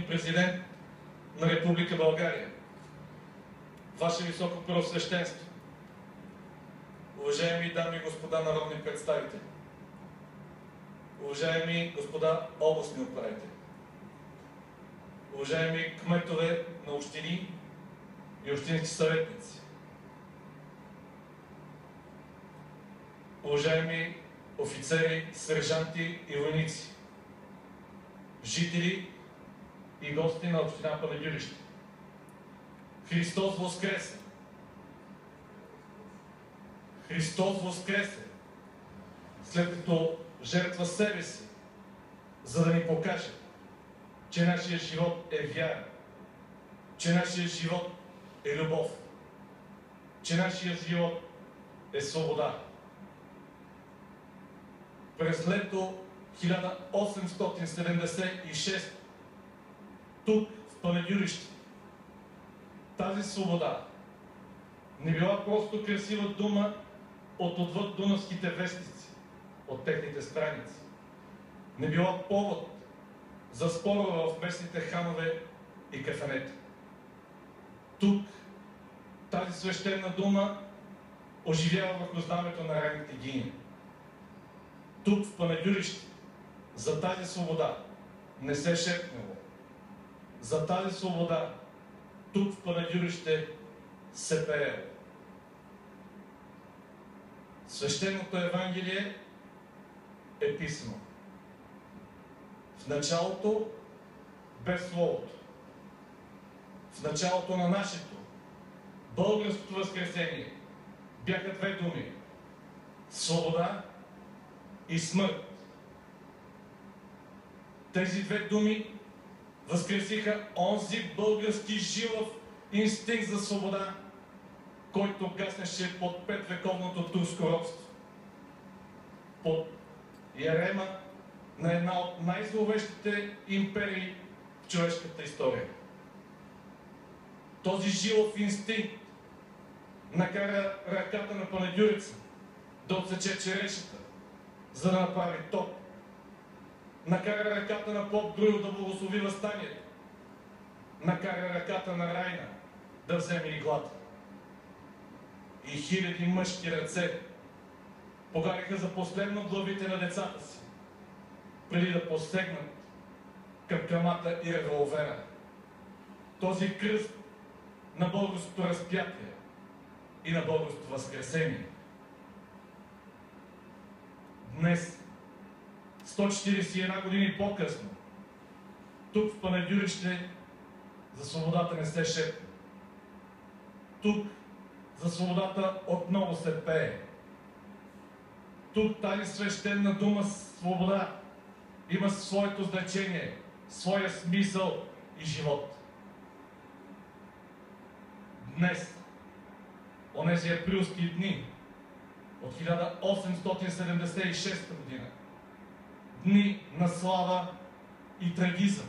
президент на Република България, Ваше Високо Преосвещенство, уважаеми дами и господа народни представители, уважаеми господа областни управители, уважаеми кметове на общини и общински съветници, уважаеми офицери, сержанти и войници, жители и гости на община Панагюрище. Христос Воскресе! Христос Воскресе! След като жертва себе си, за да ни покаже, че нашия живот е вяра, че нашия живот е любов, че нашия живот е свобода. През лето 1876 тук в Панагюрище тази свобода не била просто красива дума от отвъд дунавските вестници, от техните страници. Не била повод за спорове в местните ханове и кафенета. Тук тази свещена дума оживява върху знамето на ранните гини. Тук в Панагюрище за тази свобода не се шепнело. За тази свобода тук в Панагюрище се пеело. Свещеното Евангелие е писано. В началото бе Словото. В началото на нашето българското възкресение бяха две думи: свобода и смърт. Тези две думи възкресиха онзи български жилов инстинкт за свобода, който гаснеше под петвековното турско робство, под ярема на една от най-зловещите империи в човешката история. Този жилов инстинкт накара ръката на панагюрица да отсече черешата, за да направи топ. Накара ръката на поп Груил да благослови въстанието. Накара ръката на Райна да вземе иглата. И хиляди мъжки ръце погариха за последно главите на децата си, преди да посегнат към камата и револвера. Този кръст на българското разпятие и на българското възкресение. Днес, 141 години по-късно, тук в Панагюрище за свободата не се шепне. Тук за свободата отново се пее. Тук тази свещена дума свобода има своето значение, своя смисъл и живот. Днес, онези априлски дни от 1876 година, дни на слава и трагизъм,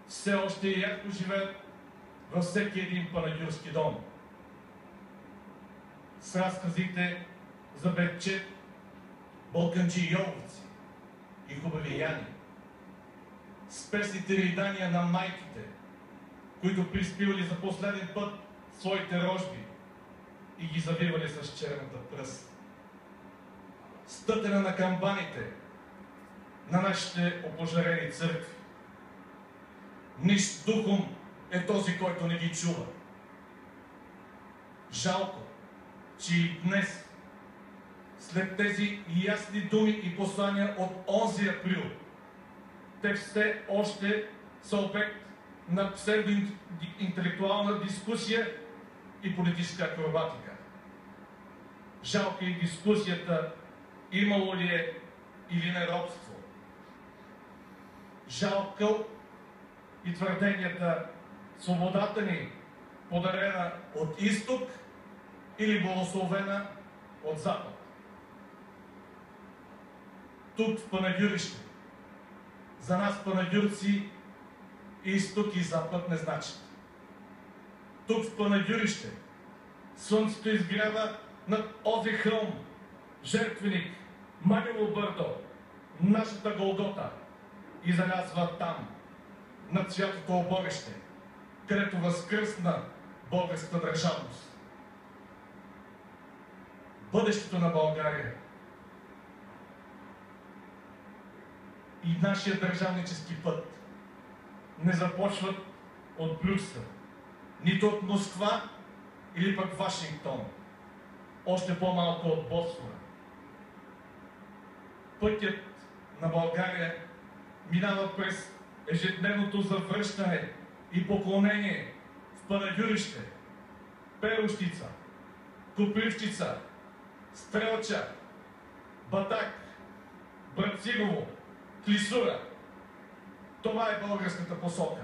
все още ярко живеят във всеки един панагюрски дом. С разказите за бекчет, балканджи и йоловци и хубави яни, с песните ридания на майките, които приспивали за последен път своите рожби и ги завивали с черната пръст. С тътена на камбаните на нашите опожарени църкви. Нищ духом е този, който не ги чува. Жалко, че и днес, след тези ясни думи и послания от онзи април, те все още са обект на псевдоинтелектуална дискусия и политическа акробатика. Жалко и дискусията имало ли е или не робство. Жалко и твърденията свободата ни подарена от изток или благословена от запад. Тук в Панагюрище за нас панагюрци изток и запад не значат. Тук в Панагюрище слънцето изгрява над този хълм, жертвеник, Манево бърдо, нашата Голгота, и залязва там, над святото оборище, където възкръсна българската държавност. Бъдещето на България и нашия държавнически път не започват от Брюксел, нито от Москва или пък Вашингтон, още по-малко от Босфора. Пътят на България минава през ежедневното завръщане и поклонение в Панагюрище, Перущица, Копривщица, Стрелча, Батак, Брацигово, Клисура. Това е българската посока.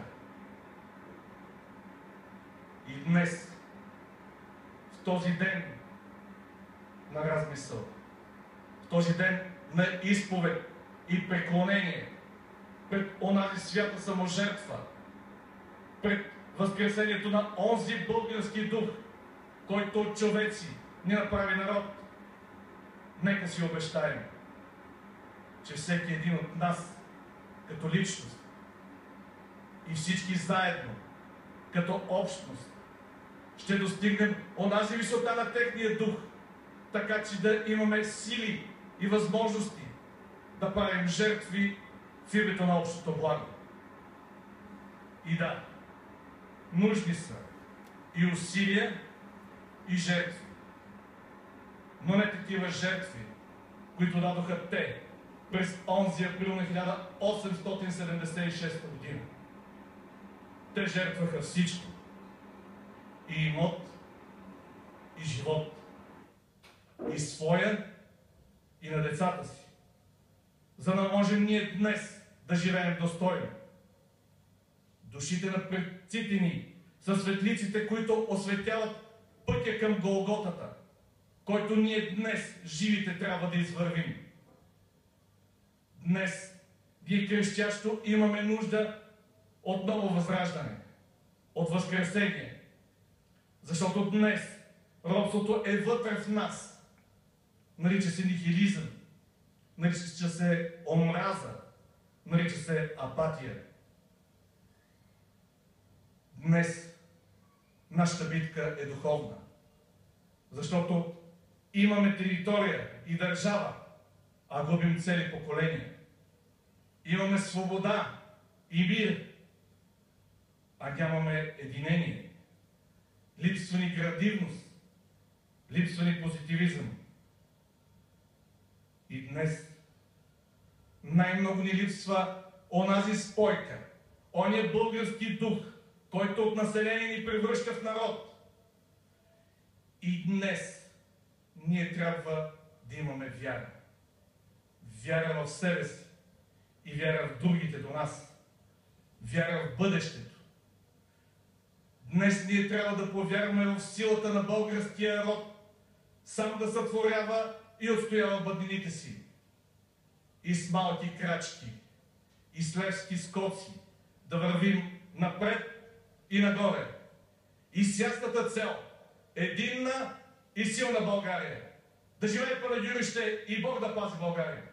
И днес, в този ден на размисъл, в този ден на изповед и преклонение пред онази свята саможертва, пред възкресението на онзи български дух, който от човеци ни направи народ, нека си обещаем, че всеки един от нас, като личност и всички заедно, като общност, ще достигнем онази висота на техния дух, така че да имаме сили и възможности да правим жертви в името на общото благо. И да, нужни са и усилия, и жертви. Но не такива жертви, които дадоха те през онзи април на 1876 година. Те жертваха всичко. И имот, и живот. И своя, и на децата си. За да можем ние днес да живеем достойно. Душите на предците ни са светлиците, които осветяват пътя към Голготата, който ние днес, живите, трябва да извървим. Днес, ние крещящо имаме нужда от ново възраждане, от възкресение. Защото днес робството е вътре в нас. Нарича се нихилизъм, нарича се омраза, нарича се апатия. Днес нашата битка е духовна, защото имаме територия и държава, а губим цели поколения. Имаме свобода и мир, а нямаме единение. Липсва ни градивност, липсва ни позитивизъм. И днес най-много ни липсва онази спойка, ония български дух, който от население ни превръща в народ. И днес ние трябва да имаме вяра. Вяра в себе си и вяра в другите до нас. Вяра в бъдещето. Днес ние трябва да повярваме в силата на българския род, сам да сътворява и отстоява бъднините си. И с малки крачки, и с левски скоци да вървим напред и нагоре. И с ясната цел, единна и силна България. Да живее Панагюрище и Бог да пази България!